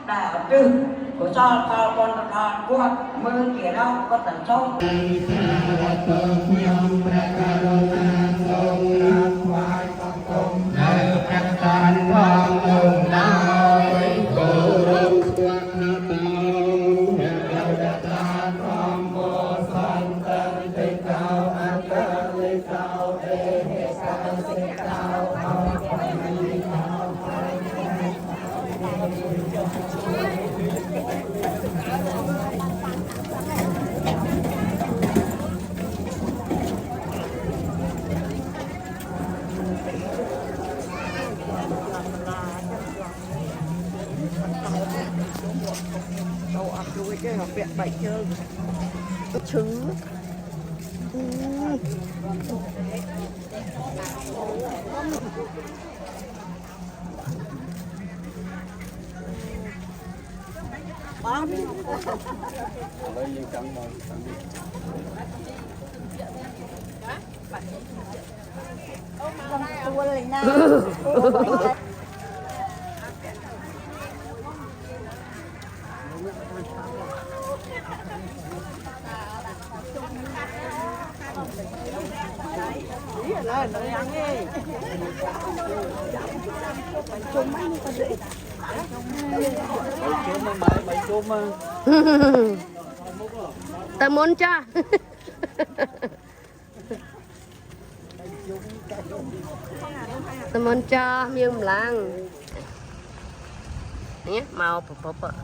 đã trừ của cho con quạt mưa kia đâu có tận sâu đâu ăn đuôi cái học viện bạch trơn trứng bám tua lên nào là nó ăn đi bảy chôm mà ta muốn cho ta muốn cho miếng lăng nhé màu phập phập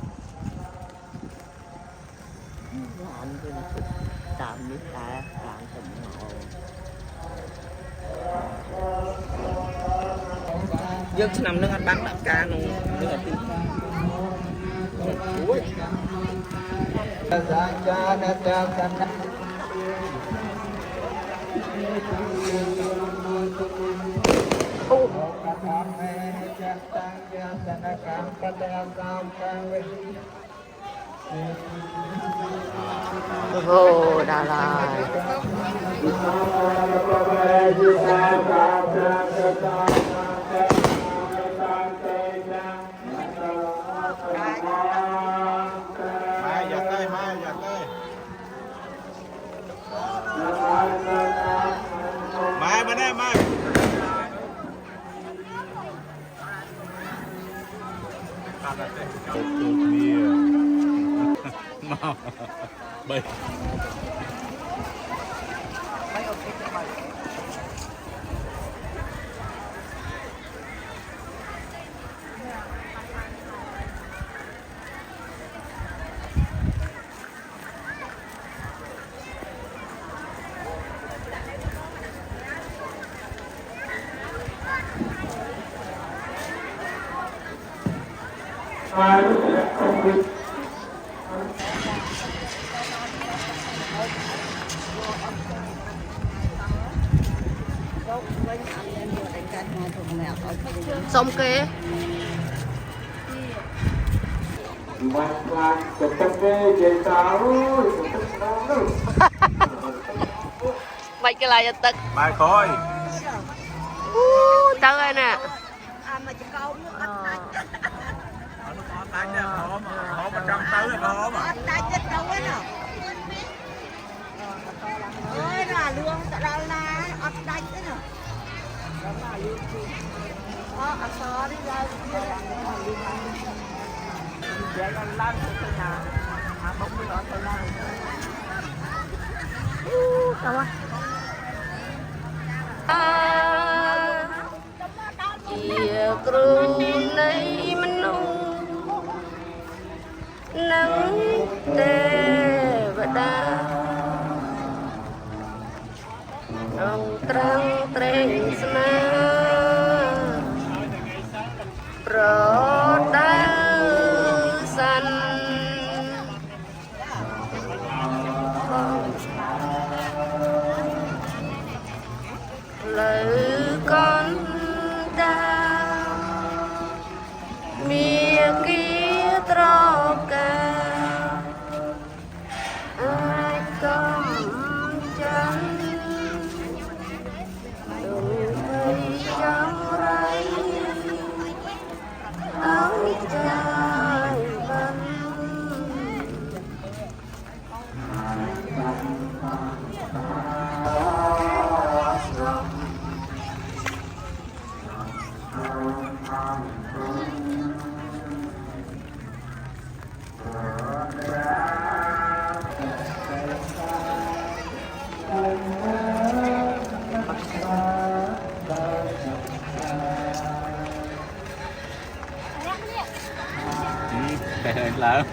tạm như ta làm thành màu dương nằm nước ăn bắn đậm ca nung nước ăn tí Ồ, Đà Lạt. Mai giật đây, mai giật đây. Mai bên đây, mai. Bảy. Xong kế vậy cái lại tật Mai khôi. tao ơi nè Hổ mà trong tứ là hổ mà. ơi là luôn đó là ọt đánh đấy nè ở xó đi ra để con lăn cái nhà bông đi ở tôi lăn đâu chia cừu này mình nắng tê và đá ông trăng treng sna pro đá xanh lời con đau mía kia trò cao ai cầm chân đừng thấy trong rây áo dài lớn.